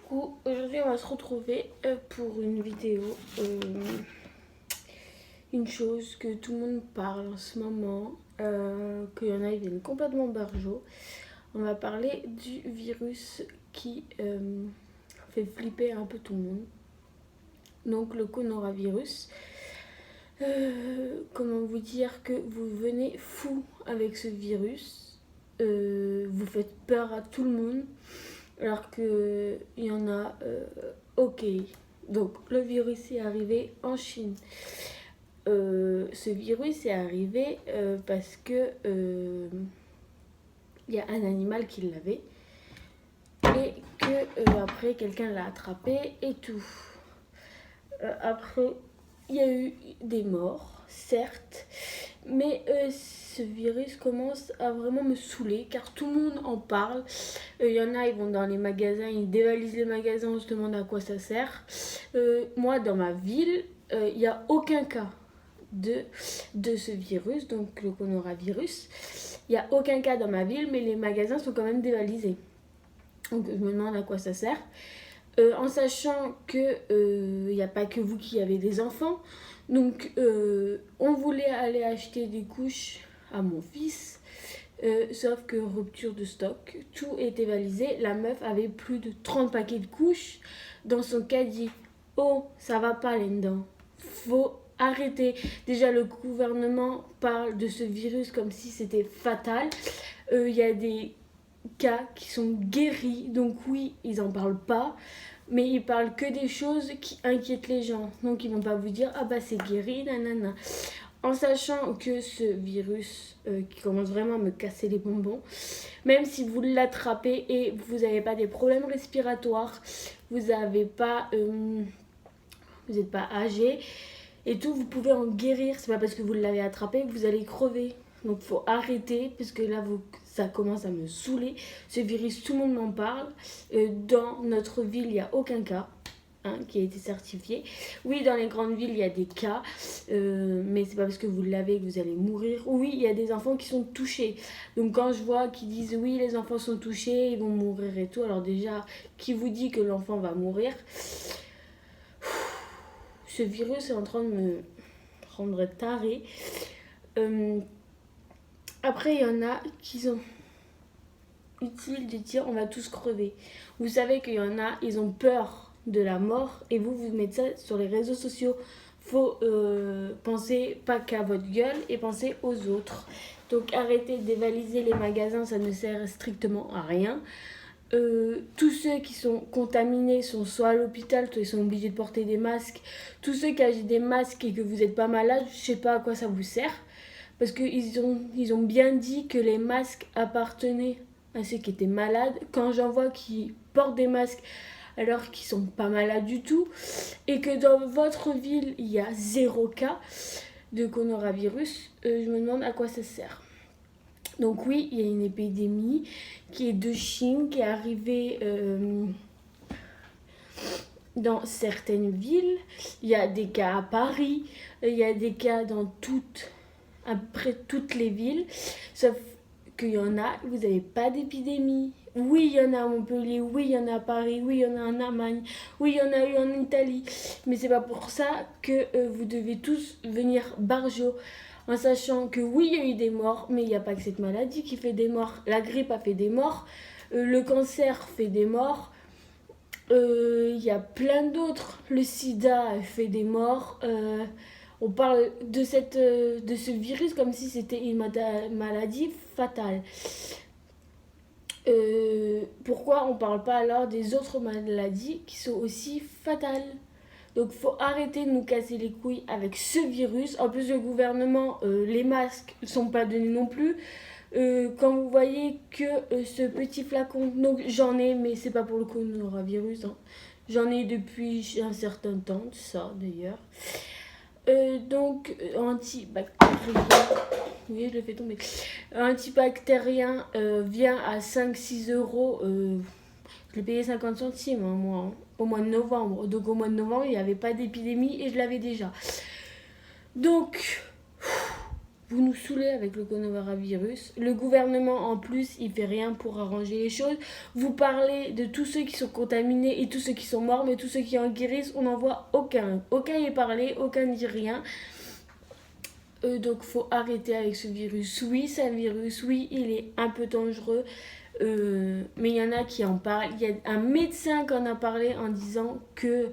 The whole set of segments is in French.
coup, aujourd'hui, on va se retrouver pour une vidéo. Une chose que tout le monde parle en ce moment, qu'il y en a, ils viennent complètement barjots. On va parler du virus qui fait flipper un peu tout le monde. Donc, le coronavirus. Comment vous dire que vous venez fou avec ce virus. Vous faites peur à tout le monde. Alors qu'il y en a, ok. Donc le virus est arrivé en Chine. Ce virus est arrivé parce que y a un animal qui l'avait et que après quelqu'un l'a attrapé et tout. Après, il y a eu des morts, certes, mais ce virus commence à vraiment me saouler car tout le monde en parle. Il y en a, ils vont dans les magasins, ils dévalisent les magasins, on se demande à quoi ça sert. Moi, dans ma ville, il n'y a aucun cas de ce virus, donc le coronavirus. Il n'y a aucun cas dans ma ville, mais les magasins sont quand même dévalisés. Donc je me demande à quoi ça sert. En sachant que n'y a pas que vous qui avez des enfants. Donc on voulait aller acheter des couches à mon fils. Sauf que rupture de stock, tout était valisé. La meuf avait plus de 30 paquets de couches dans son caddie. Oh, ça va pas là-dedans. Faut arrêter. Déjà, le gouvernement parle de ce virus comme si c'était fatal. Y a des cas qui sont guéris, donc oui, ils en parlent pas. Mais ils parlent que des choses qui inquiètent les gens. Donc ils vont pas vous dire, ah bah c'est guéri, nanana. En sachant que ce virus qui commence vraiment à me casser les bonbons, même si vous l'attrapez et vous n'avez pas des problèmes respiratoires, vous n'êtes pas âgé et tout, vous pouvez en guérir. C'est pas parce que vous l'avez attrapé que vous allez crever. Donc faut arrêter parce que là ça commence à me saouler. Ce virus, tout le monde m'en parle. Dans notre ville, il n'y a aucun cas qui a été certifié. Oui, dans les grandes villes, il y a des cas, mais c'est pas parce que vous l'avez que vous allez mourir. Oui, il y a des enfants qui sont touchés. Donc quand je vois qu'ils disent oui, les enfants sont touchés, ils vont mourir et tout. Alors déjà, qui vous dit que l'enfant va mourir? Ce virus est en train de me rendre taré. Après, il y en a qui sont utiles de dire on va tous crever. Vous savez qu'il y en a, ils ont peur de la mort et vous mettez ça sur les réseaux sociaux. Faut penser pas qu'à votre gueule et penser aux autres. Donc arrêtez de dévaliser les magasins, ça ne sert strictement à rien. Tous ceux qui sont contaminés sont soit à l'hôpital, soit ils sont obligés de porter des masques. Tous ceux qui achètent des masques et que vous n'êtes pas malade, je sais pas à quoi ça vous sert. Parce qu'ils ont bien dit que les masques appartenaient à ceux qui étaient malades. Quand j'en vois qui portent des masques alors qu'ils sont pas malades du tout, et que dans votre ville, il y a 0 cas de coronavirus, je me demande à quoi ça sert. Donc oui, il y a une épidémie qui est de Chine, qui est arrivée dans certaines villes. Il y a des cas à Paris, il y a des cas dans après toutes les villes, sauf qu'il y en a, vous n'avez pas d'épidémie. Oui, il y en a à Montpellier, oui, il y en a à Paris, oui, il y en a en Allemagne, oui, il y en a eu en Italie. Mais c'est pas pour ça que vous devez tous venir barjots, en sachant que oui, il y a eu des morts, mais il n'y a pas que cette maladie qui fait des morts. La grippe a fait des morts, le cancer fait des morts, il y a plein d'autres. Le sida a fait des morts. On parle de ce virus comme si c'était une maladie fatale. Pourquoi on ne parle pas alors des autres maladies qui sont aussi fatales? Donc faut arrêter de nous casser les couilles avec ce virus. En plus le gouvernement, les masques ne sont pas donnés non plus. Quand vous voyez que ce petit flacon, donc j'en ai, mais c'est pas pour le coronavirus, hein. J'en ai depuis un certain temps, ça d'ailleurs. Donc antibactérien, oui je le fais tomber, antibactérien vient à 5-6 euros, je l'ai payé 50 centimes hein, moi, hein, au mois de novembre. Donc au mois de novembre il n'y avait pas d'épidémie et je l'avais déjà. Donc vous nous saoulez avec le coronavirus. Le gouvernement, en plus, il fait rien pour arranger les choses. Vous parlez de tous ceux qui sont contaminés et tous ceux qui sont morts, mais tous ceux qui en guérissent, on n'en voit aucun. Aucun y parle, aucun ne dit rien. Donc, faut arrêter avec ce virus. Oui, c'est un virus. Oui, il est un peu dangereux. Mais il y en a qui en parlent. Il y a un médecin qui en a parlé en disant que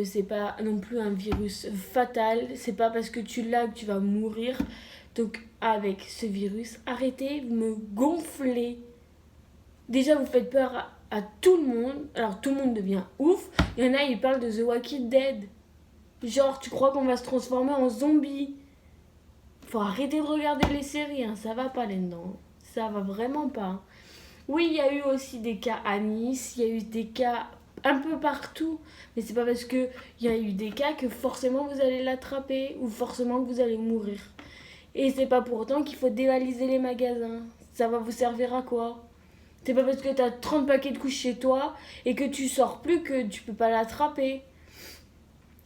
c'est pas non plus un virus fatal. C'est pas parce que tu l'as que tu vas mourir. Donc avec ce virus, arrêtez, vous me gonflez. Déjà, vous faites peur à tout le monde. Alors tout le monde devient ouf. Il y en a, ils parlent de The Walking Dead. Genre, tu crois qu'on va se transformer en zombie? Faut arrêter de regarder les séries, hein. Ça va pas là-dedans. Ça va vraiment pas. Oui, il y a eu aussi des cas à Nice, il y a eu des cas un peu partout, mais c'est pas parce que il y a eu des cas que forcément vous allez l'attraper ou forcément que vous allez mourir. Et c'est pas pour autant qu'il faut dévaliser les magasins. Ça va vous servir à quoi? C'est pas parce que t'as 30 paquets de couches chez toi et que tu sors plus que tu peux pas l'attraper.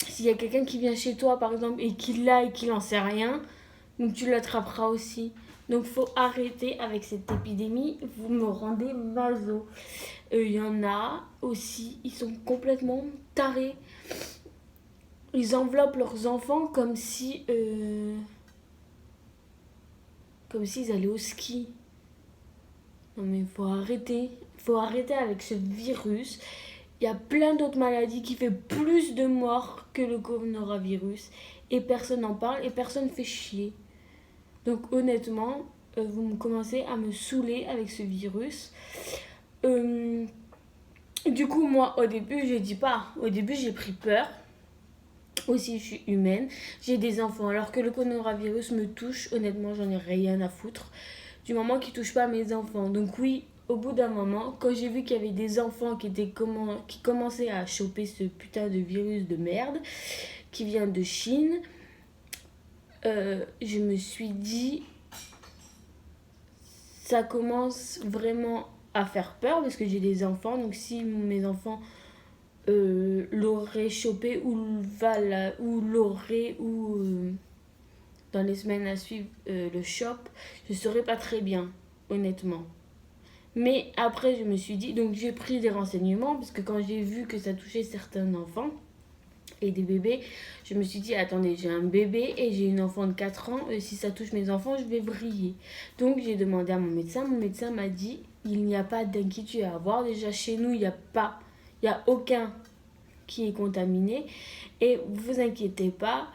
S'il y a quelqu'un qui vient chez toi par exemple et qui l'a et qui n'en sait rien, donc tu l'attraperas aussi. Donc faut arrêter avec cette épidémie, vous me rendez maso. Il y en a aussi, ils sont complètement tarés. Ils enveloppent leurs enfants comme si comme s'ils allaient au ski. Non mais faut arrêter avec ce virus. Il y a plein d'autres maladies qui font plus de morts que le coronavirus et personne n'en parle et personne fait chier. Donc honnêtement, vous me commencez à me saouler avec ce virus. Du coup, moi, au début, je dis pas. Au début, j'ai pris peur. Aussi, je suis humaine. J'ai des enfants. Alors que le coronavirus me touche, honnêtement, j'en ai rien à foutre. Du moment qu'il touche pas mes enfants. Donc oui, au bout d'un moment, quand j'ai vu qu'il y avait des enfants qui commençaient à choper ce putain de virus de merde qui vient de Chine, je me suis dit, ça commence vraiment à faire peur parce que j'ai des enfants. Donc si mes enfants l'auraient chopé ou l'auraient dans les semaines à suivre le chope, je ne saurais pas très bien, honnêtement. Mais après, je me suis dit, donc j'ai pris des renseignements parce que quand j'ai vu que ça touchait certains enfants et des bébés, je me suis dit, attendez, j'ai un bébé et j'ai une enfant de 4 ans, si ça touche mes enfants, je vais vriller. Donc j'ai demandé à mon médecin m'a dit, il n'y a pas d'inquiétude à avoir, déjà chez nous, il n'y a aucun qui est contaminé et vous inquiétez pas,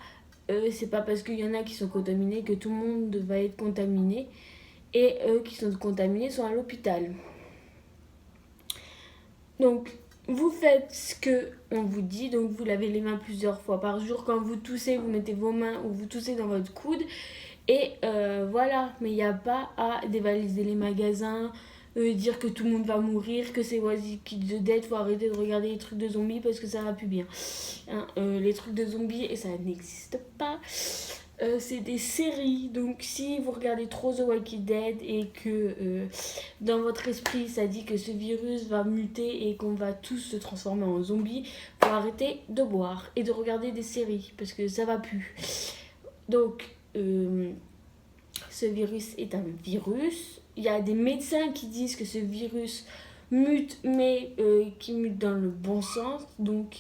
c'est pas parce qu'il y en a qui sont contaminés que tout le monde va être contaminé et eux qui sont contaminés sont à l'hôpital. Donc vous faites ce que on vous dit, donc vous lavez les mains plusieurs fois par jour. Quand vous toussez, vous mettez vos mains ou vous toussez dans votre coude. Et voilà, mais il n'y a pas à dévaliser les magasins, dire que tout le monde va mourir, que c'est Walking Dead, faut arrêter de regarder les trucs de zombies parce que ça va plus bien. Hein, les trucs de zombies, et ça n'existe pas. C'est des séries, donc si vous regardez trop The Walking Dead et que dans votre esprit ça dit que ce virus va muter et qu'on va tous se transformer en zombies, faut arrêter de boire et de regarder des séries parce que ça va plus. Donc ce virus est un virus. Il y a des médecins qui disent que ce virus mute, mais qui mute dans le bon sens, donc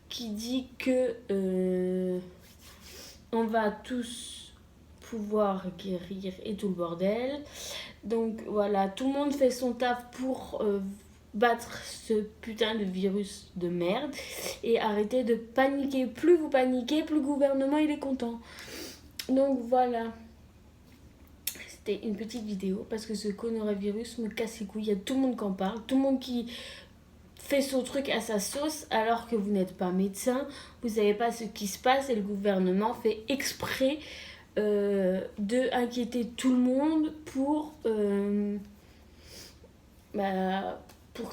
qui dit que on va tous pouvoir guérir et tout le bordel. Donc voilà, tout le monde fait son taf pour battre ce putain de virus de merde et arrêter de paniquer. Plus vous paniquez, plus le gouvernement il est content. Donc voilà. C'était une petite vidéo parce que ce coronavirus me casse les couilles. Il y a tout le monde qui en parle, tout le monde qui fait son truc à sa sauce alors que vous n'êtes pas médecin, vous savez pas ce qui se passe et le gouvernement fait exprès de inquiéter tout le monde pour que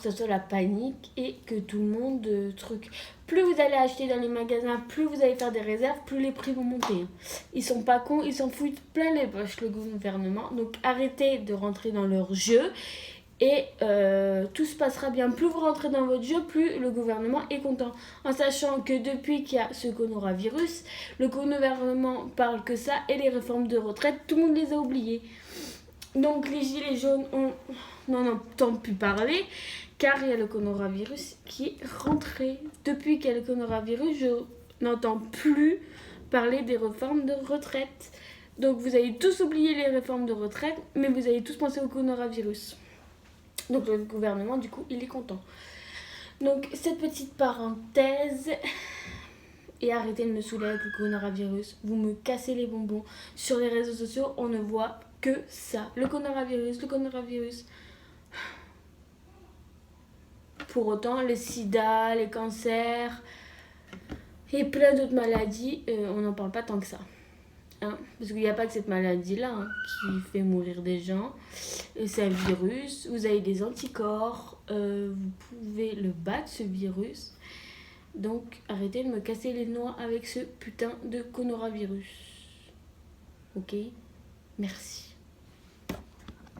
ça soit la panique et que tout le monde truc. Plus vous allez acheter dans les magasins, plus vous allez faire des réserves, plus les prix vont monter. Ils sont pas cons, ils s'en foutent plein les poches le gouvernement. Donc arrêtez de rentrer dans leur jeu Et tout se passera bien. Plus vous rentrez dans votre jeu, plus le gouvernement est content. En sachant que depuis qu'il y a ce coronavirus, le gouvernement parle que ça et les réformes de retraite, tout le monde les a oubliées. Donc les gilets jaunes, on n'en entend plus parler car il y a le coronavirus qui est rentré. Depuis qu'il y a le coronavirus, je n'entends plus parler des réformes de retraite. Donc vous avez tous oublié les réformes de retraite, mais vous avez tous pensé au coronavirus. Donc le gouvernement, du coup, il est content. Donc cette petite parenthèse, et arrêtez de me saouler avec le coronavirus. Vous me cassez les bonbons. Sur les réseaux sociaux, on ne voit que ça. Le coronavirus, le coronavirus. Pour autant, le sida, les cancers et plein d'autres maladies, on n'en parle pas tant que ça. Hein, parce qu'il n'y a pas que cette maladie-là qui fait mourir des gens. C'est un virus, vous avez des anticorps, vous pouvez le battre ce virus. Donc arrêtez de me casser les noix avec ce putain de coronavirus. Ok? Merci.